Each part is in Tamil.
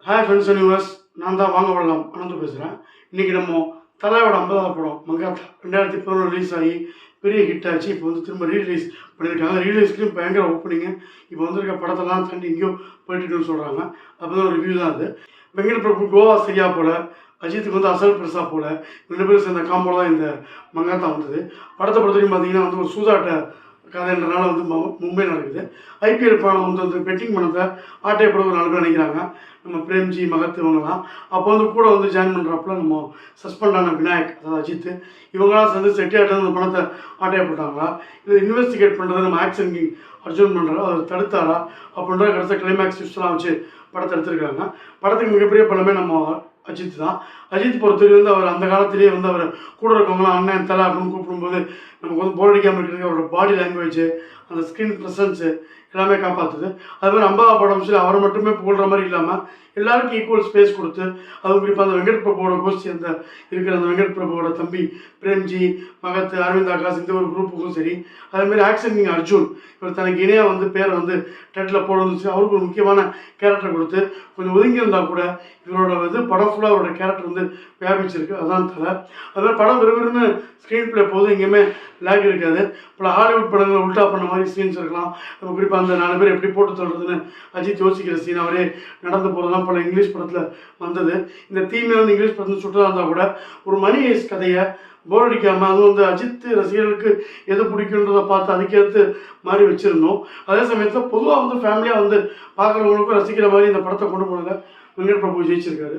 ஹாய் ஃப்ரெண்ட்ஸ் அண்ட் யூவர்ஸ், நான் தான் வாங்க வரலாம் அனந்து பேசுகிறேன். இன்றைக்கி நம்ம தலையோட 50வது படம் மங்காத்தா 2011 ரிலீஸ் ஆகி பெரிய ஹிட் ஆச்சு. இப்போ வந்து திரும்ப ரீரிலீஸ் பண்ணியிருக்காங்க. ரீரிலீஸ்லையும் பயங்கர ஓப்பனிங்கு. இப்போ வந்திருக்க படத்தெல்லாம் தாண்டி எங்கேயோ போயிட்டுருக்குன்னு சொல்கிறாங்க. அப்போ தான் ஒரு ரிவ்யூ தான் அது. வெங்கட் பிரபு கோவா சரியா போல், அஜித்துக்கு வந்து அசல் பெருசாக போல், 2 பேரும் சேர்ந்த காம்போல தான் இந்த மங்காத்தா வந்தது. படத்தை பொறுத்த வரைக்கும் பார்த்தீங்கன்னா வந்து ஒரு சூதாட்ட கதைன்றனால வந்து மும்பை நடக்குது. ஐபிஎல் பணம் வந்து பெட்டிங் பணத்தை ஆட்டையப்பட ஒரு 4 பேர் நினைக்கிறாங்க. நம்ம பிரேம்ஜி, மகத் இவங்கலாம். அப்போ வந்து கூட வந்து ஜாயின் பண்ணுறப்பல நம்ம சஸ்பெண்ட் ஆன விநாயக், அதாவது அஜித், இவங்களாம் சேர்ந்து செட்டியாட்ட அந்த பணத்தை ஆட்டையப்பட்டாங்களா, இதை இன்வெஸ்டிகேட் பண்ணுறது நம்ம ஆக்ஷன் கிங் அர்ஜுன் பண்ணுறாரு, அவர் தடுத்தாரா அப்படின்ற கடைசி கிளைமேக்ஸ் யூஸ்லாம் வச்சு படத்தை எடுத்துருக்காங்க. படத்துக்கு மிகப்பெரிய பலமே நம்ம அஜித் தான். அஜித் பொறுத்தவரை வந்து அவர் அந்த காலத்திலேயே வந்து அவர் கூட இருக்கவங்களாம் அண்ணன் தலை அப்படின்னு கூப்பிடும்போது நமக்கு வந்து போர் அடிக்காமல் இருக்கிறதுக்கு அவரோட பாடி லாங்குவேஜ், அந்த ஸ்க்ரீன் ப்ரெசன்ஸு எல்லாமே காப்பாற்றுது. அது மாதிரி 50வது படம் சொல்லி அவரை மட்டுமே புகழ்கிற மாதிரி இல்லாமல் எல்லாருக்கும் ஈக்குவல் ஸ்பேஸ் கொடுத்து, அதுவும் குறிப்பாக அந்த வெங்கட் பிரபுவோட கோஷ்டி அந்த இருக்கிற அந்த வெங்கட் பிரபுவோட தம்பி பிரேம்ஜி, மகத், அரவிந்த் ஆகாஷ், இந்த ஒரு குரூப்புக்கும் சரி, அதேமாதிரி ஆக்ஷன் கிங் அர்ஜுன், இவர் தனக்கு இணையாக வந்து பேரை வந்து டைட்டில் போட வந்துச்சு, அவருக்கு ஒரு முக்கியமான கேரக்டர் கொடுத்து கொஞ்சம் ஒதுங்கி இருந்தால் கூட இவரோட இது படம் ஃபுல்லாக அவரோட கேரக்டர் வந்து வியாபிச்சிருக்கு. அதான் தலை. அதுமாதிரி படம் விறுவிறுன்னு ஸ்க்ரீன் பிளே போதும், எங்கேயுமே லேக் இருக்காது. பல ஹாலிவுட் படங்கள் உல்ட்டா பண்ண மாதிரி சீன்ஸ் இருக்கலாம். நம்ம குறிப்பாக அந்த 4 பேர் எப்படி போட்டு தள்ளுறதுன்னு அஜித் யோசிக்கிற சீன், அவரே நடந்து போகிறதுலாம் பல இங்கிலீஷ் படத்தில் வந்தது. இந்த தீமே வந்து இங்கிலீஷ் படத்தில் சுற்றுலா இருந்தால் கூட ஒரு மணி ஹேஸ் கதையை போர் அடிக்காமல், அதுவும் வந்து அஜித் ரசிகர்களுக்கு எது பிடிக்குன்றதை பார்த்து அதுக்கேற்று மாதிரி வச்சுருந்தோம். அதே சமயத்தில் பொதுவாக வந்து ஃபேமிலியாக வந்து பார்க்குறவங்களுக்கும் ரசிக்கிற மாதிரி இந்த படத்தை கொண்டு போனதை வெங்கட் பிரபு ஜெயிச்சிருக்காரு.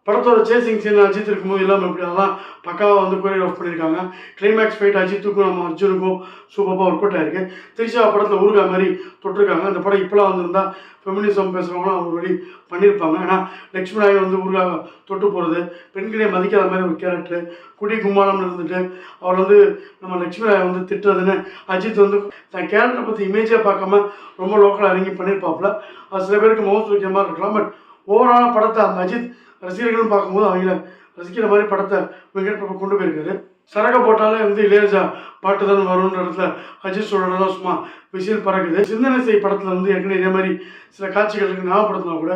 படத்தோட சேசிங் சீன் அஜித் இருக்கும்போது இல்லாமல் எப்படி அதெல்லாம் பக்காவாக வந்து கோரியோகிராஃப் பண்ணியிருக்காங்க. கிளைமேக்ஸ் ஃபைட் அஜித்துக்கும் நம்ம அர்ஜுனுக்கும் சூப்பராக ஒர்க் அவுட் ஆயிருக்கு. திரிஷா படத்தில் ஊருகா மாதிரி தொட்டிருக்காங்க. இந்த படம் இப்போலாம் வந்திருந்தால் ஃபெமினிசம் பேசுகிறவங்களாம் அவங்க ரெடி பண்ணியிருப்பாங்க. ஏன்னா லட்சுமி நாயகன் வந்து ஊருகா தொட்டு போகிறது, பெண்களே மதிக்காத மாதிரி ஒரு கேரக்டர், குடி கும்மாளம்னு இருந்துட்டு அவர் வந்து நம்ம லட்சுமி நாயகன் வந்து திட்டுறதுன்னு அஜித் வந்து தன் கேரக்டரை பற்றி இமேஜாக பார்க்காம ரொம்ப லோக்கலாக இறங்கி பண்ணியிருப்பாப்புல. அது சில பேருக்கு மவுஸ் வைக்கிற மாதிரி இருக்கலாம். பட் ஓவராலாக படத்தை அந்த அஜித் ரசிகர்கள்னு பார்க்கும்போது அவங்கள ரசிக்கிற மாதிரி படத்தை வெங்கட் பிரபு கொண்டு போயிருக்காரு. சரக போட்டாலே வந்து இளையராஜா பாட்டு தான் வரும்ன்ற இடத்துல அஜித் சொல்கிறதெல்லாம் சும்மா விசில் பறக்குது. சிந்தனை செய் படத்தில் வந்து ஏற்கனவே இதே மாதிரி சில காட்சிகளுக்கு ஞாபகப்படுத்தினா கூட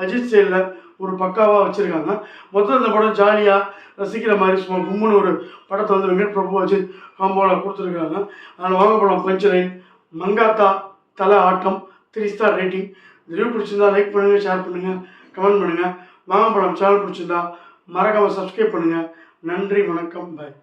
அஜித் ஸ்டைலில் ஒரு பக்காவாக வச்சுருக்காங்க. மொத்தம் இந்த படம் ஜாலியாக ரசிக்கிற மாதிரி சும்மா கும்முன்னு ஒரு படத்தை வந்து வெங்கட் பிரபு அஜித் காம்போவில் கொடுத்துருக்காங்க. அதில் வாங்க படம் பஞ்சலைன், மங்காத்தா, தலை ஆட்டம், 3 ஸ்டார் ரேட்டிங். இந்த ரிவ்யூ பிடிச்சிருந்தா லைக் பண்ணுங்கள், ஷேர் பண்ணுங்கள், கமெண்ட் பண்ணுங்கள். வாங்க படம் சேனல் பிடிச்சிருந்தா மறக்காமல் சப்ஸ்கிரைப் பண்ணுங்கள். நன்றி, வணக்கம், பாய்.